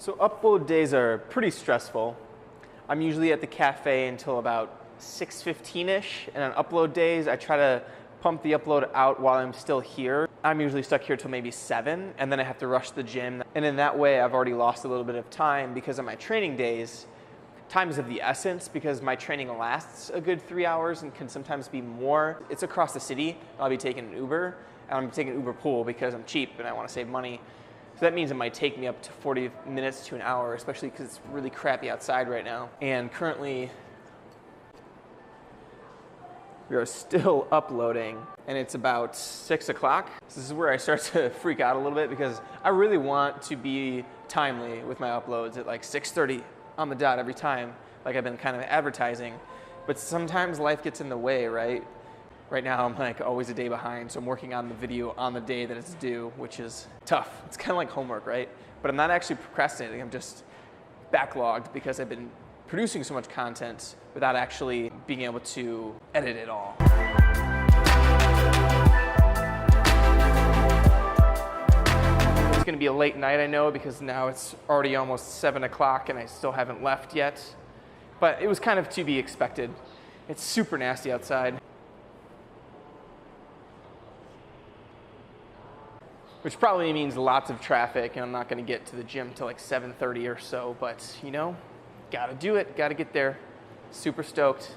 So upload days are pretty stressful. I'm usually at the cafe until about 6:15-ish, and on upload days, I try to pump the upload out while I'm still here. I'm usually stuck here till maybe 7, and then I have to rush to the gym. And in that way, I've already lost a little bit of time because on my training days, time is of the essence because my training lasts a good 3 hours and can sometimes be more. It's across the city. I'll be taking an Uber, and I'm taking an Uber pool because I'm cheap and I want to save money. So that means it might take me up to 40 minutes to an hour, especially because it's really crappy outside right now. And currently, we are still uploading, and it's about 6 o'clock. This is where I start to freak out a little bit because I really want to be timely with my uploads at like 6:30 on the dot every time, like I've been kind of advertising. But sometimes life gets in the way, right? Right now, I'm like always a day behind, so I'm working on the video on the day that it's due, which is tough. It's kind of like homework, right? But I'm not actually procrastinating. I'm just backlogged because I've been producing so much content without actually being able to edit it all. It's gonna be a late night, I know, because now it's already almost 7 o'clock and I still haven't left yet. But it was kind of to be expected. It's super nasty outside. Which probably means lots of traffic, and I'm not gonna get to the gym till like 7:30 or so, but you know, gotta do it, gotta get there. Super stoked.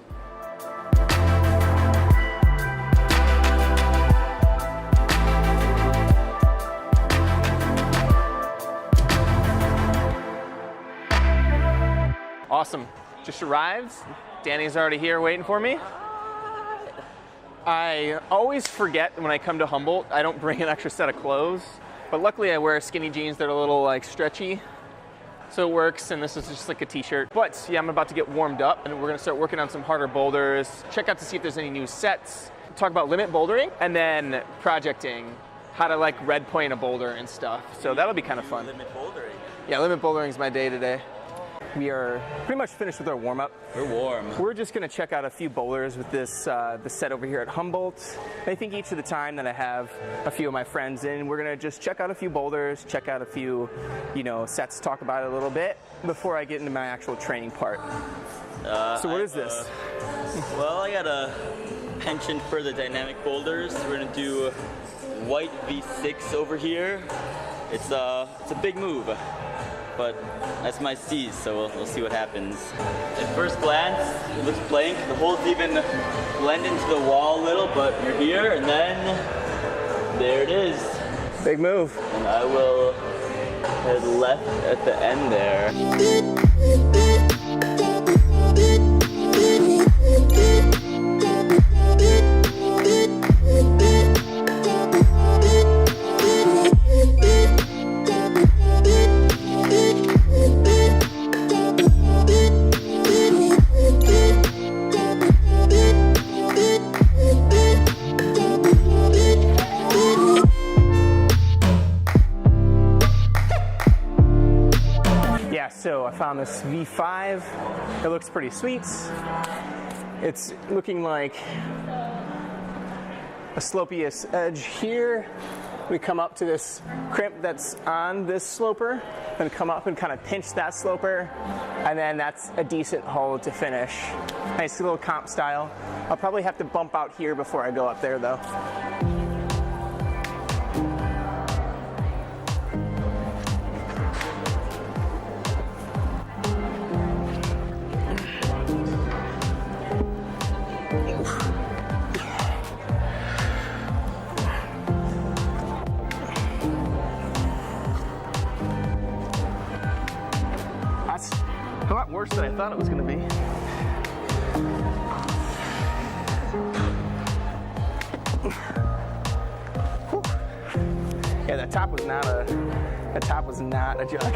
Awesome, just arrived. Danny's already here waiting for me. I always forget when I come to Humboldt, I don't bring an extra set of clothes, but luckily I wear skinny jeans that are a little like stretchy, so it works, and this is just like a t-shirt. But yeah, I'm about to get warmed up, and we're gonna start working on some harder boulders, check out to see if there's any new sets, talk about limit bouldering, and then projecting, how to like red point a boulder and stuff. So that'll be kind of fun. Limit bouldering. Yeah, limit bouldering is my day today. We are pretty much finished with our warm-up. We're warm. We're just gonna check out a few boulders with this the set over here at Humboldt. I think each of the time that I have a few of my friends in, we're gonna just check out a few boulders, check out a few, you know, sets, talk about it a little bit before I get into my actual training part. So what is this? Well, I got a penchant for the dynamic boulders. We're gonna do white V6 over here. It's a big move, but that's my steez, so we'll see what happens. At first glance, it looks blank. The holes even blend into the wall a little, but you're here, and then there it is. Big move. And I will head left at the end there. So I found this V5. It looks pretty sweet. It's looking like a slopiest edge here. We come up to this crimp that's on this sloper, and come up and kind of pinch that sloper, and then that's a decent hole to finish. Nice little comp style. I'll probably have to bump out here before I go up there though. A lot worse than I thought it was going to be. Yeah, that top was not a jug.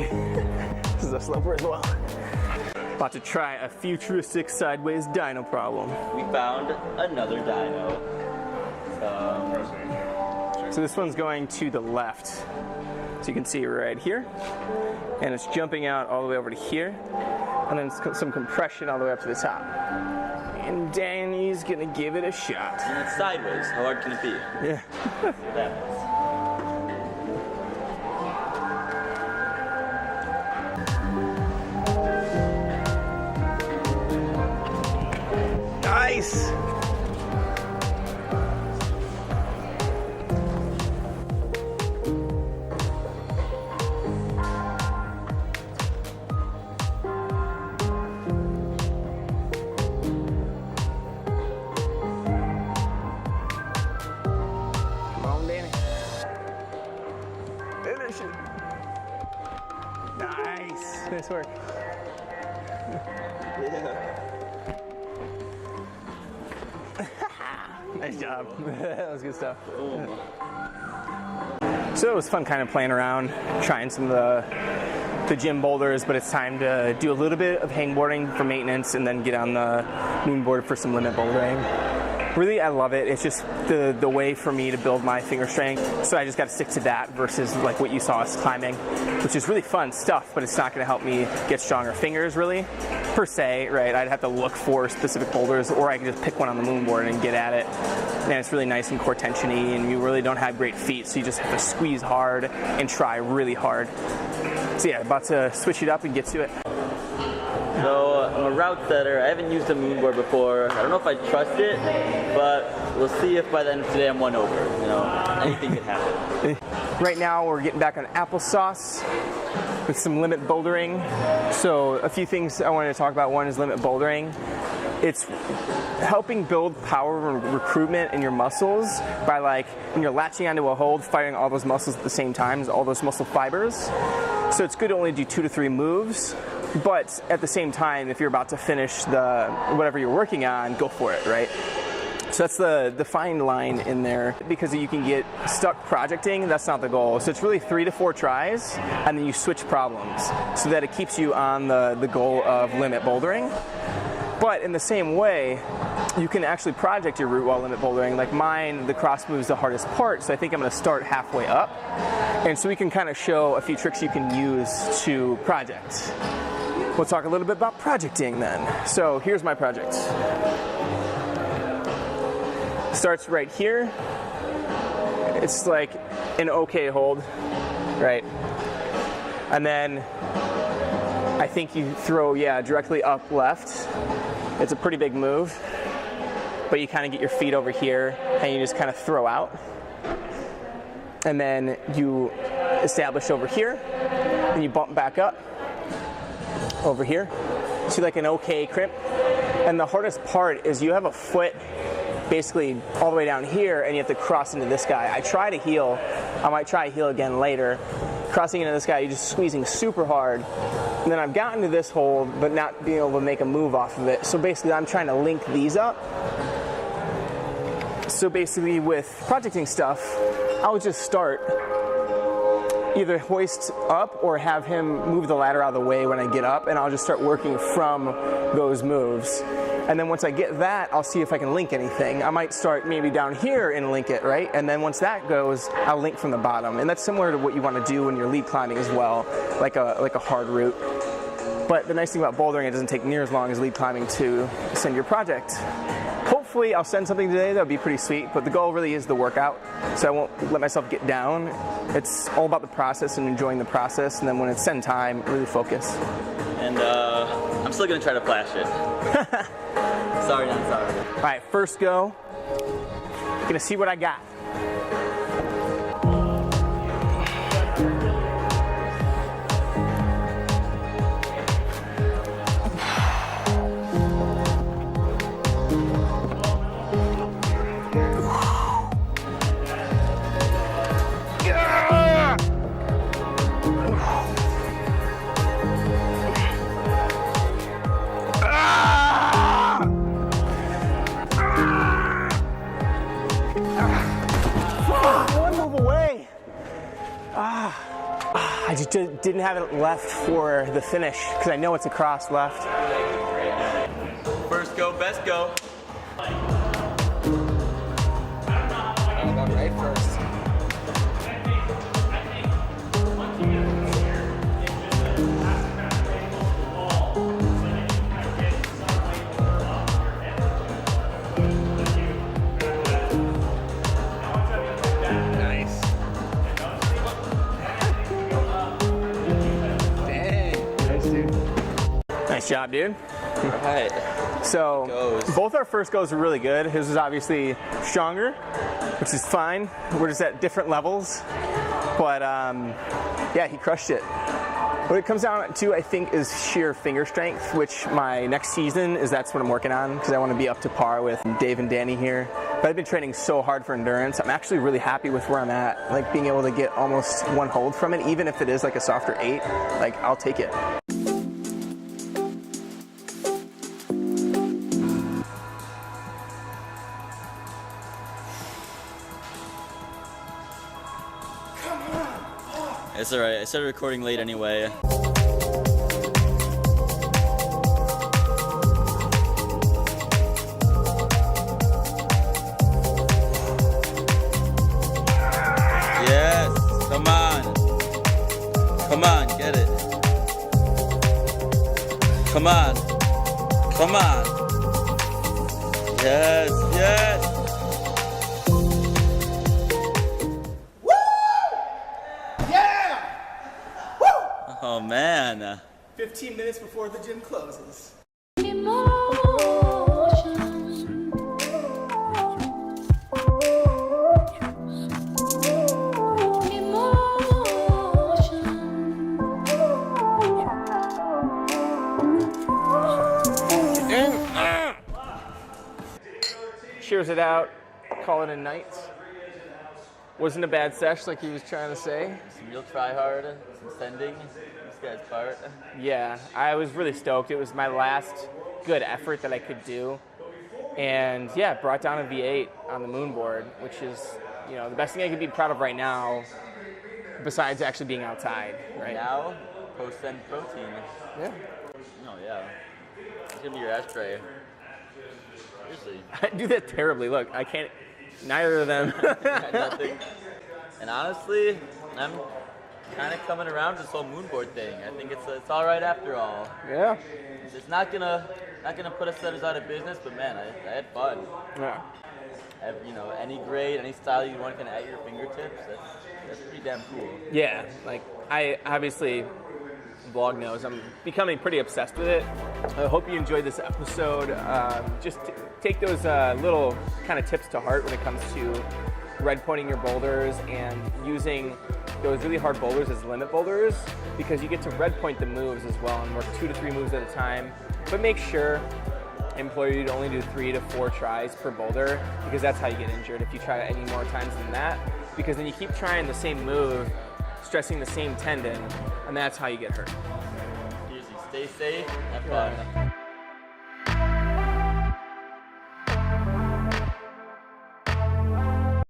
This is a sloper as well. About to try a futuristic sideways dyno problem. We found another dyno. So this one's going to the left. So you can see right here. And it's jumping out all the way over to here. And then some compression all the way up to the top. And Danny's gonna give it a shot. And it's sideways. How hard can it be? Yeah. Push it. Nice. Nice work. Yeah. Nice job. That was good stuff. So it was fun kind of playing around, trying some of the gym boulders, but it's time to do a little bit of hangboarding for maintenance and then get on the Moonboard for some limit bouldering. Really, I love it. It's just the way for me to build my finger strength. So I just got to stick to that versus like what you saw us climbing, which is really fun stuff, but it's not going to help me get stronger fingers really, per se, right? I'd have to look for specific boulders, or I can just pick one on the Moonboard and get at it. And it's really nice and core tensiony, and you really don't have great feet, so you just have to squeeze hard and try really hard. So yeah, about to switch it up and get to it. So I'm a route setter. I haven't used a Moonboard before. I don't know if I trust it, but we'll see if by the end of today I'm one over. You know, anything could happen. Right now we're getting back on applesauce with some limit bouldering. So a few things I wanted to talk about. One is limit bouldering. It's helping build power and recruitment in your muscles by, like, when you're latching onto a hold, firing all those muscles at the same time, all those muscle fibers. So it's good to only do 2 to 3 moves. But at the same time, if you're about to finish whatever you're working on, go for it, right? So that's the fine line in there, because you can get stuck projecting. That's not the goal. So it's really 3 to 4 tries, and then you switch problems so that it keeps you on the goal of limit bouldering. But in the same way, you can actually project your route while limit bouldering. Like mine, the cross move is the hardest part, so I think I'm going to start halfway up. And so we can kind of show a few tricks you can use to project. We'll talk a little bit about projecting then. So here's my project. Starts right here. It's like an okay hold, right? And then I think you throw, directly up left. It's a pretty big move, but you kind of get your feet over here and you just kind of throw out. And then you establish over here and you bump back up over here. So like an okay crimp. And the hardest part is you have a foot basically all the way down here and you have to cross into this guy. I try to heel. I might try to heel again later. Crossing into this guy, you're just squeezing super hard. And then I've gotten to this hold, but not being able to make a move off of it. So basically I'm trying to link these up. So basically with projecting stuff, I'll just start either hoist up or have him move the ladder out of the way when I get up, and I'll just start working from those moves. And then once I get that, I'll see if I can link anything. I might start maybe down here and link it, right? And then once that goes, I'll link from the bottom. And that's similar to what you want to do when you're lead climbing as well, like a hard route. But the nice thing about bouldering, it doesn't take near as long as lead climbing to send your project. Hopefully I'll send something today that would be pretty sweet, but the goal really is the workout, so I won't let myself get down. It's all about the process and enjoying the process, and then when it's send time, really focus. And I'm still going to try to flash it. Sorry, not sorry. All right, first go. Gonna see what I got. I just didn't have it left for the finish because I know it's a cross left. First go, best go. I got right first. Nice job, dude. All right. So both our first goes were really good. His was obviously stronger, which is fine. We're just at different levels. But yeah, he crushed it. What it comes down to, I think, is sheer finger strength, which my next season that's what I'm working on, because I want to be up to par with Dave and Danny here. But I've been training so hard for endurance. I'm actually really happy with where I'm at. Like being able to get almost one hold from it, even if it is like a softer 8, like I'll take it. It's alright, I started recording late anyway. Yes, come on. Come on, get it. Come on. Come on. Yes, yes. Oh man. 15 minutes before the gym closes. Cheers it out, call it a night. Wasn't a bad sesh like he was trying to say. Some real try hard, some sending, this guy's part. Yeah, I was really stoked. It was my last good effort that I could do. And yeah, brought down a V8 on the Moonboard, which is, you know, the best thing I could be proud of right now, besides actually being outside, right? Now, post-send protein. Yeah. Oh yeah. It's gonna be your ashtray. Seriously. I do that terribly. Look, I can't, neither of them. Nothing. And honestly, I'm kind of coming around to this whole Moonboard thing. I think it's all right after all. Yeah. It's not gonna put us setters out of business, but man, I had fun. Yeah. Have, you know, any grade, any style you want kind of at your fingertips. That's pretty damn cool. Yeah, like I obviously, vlog knows I'm becoming pretty obsessed with it. I hope you enjoyed this episode. Just take those little kind of tips to heart when it comes to red pointing your boulders and using those really hard boulders as limit boulders, because you get to red point the moves as well and work 2 to 3 moves at a time. But make sure, I implore you to only do 3 to 4 tries per boulder, because that's how you get injured if you try any more times than that, because then you keep trying the same move, stressing the same tendon, and that's how you get hurt. Seriously, stay safe, have fun.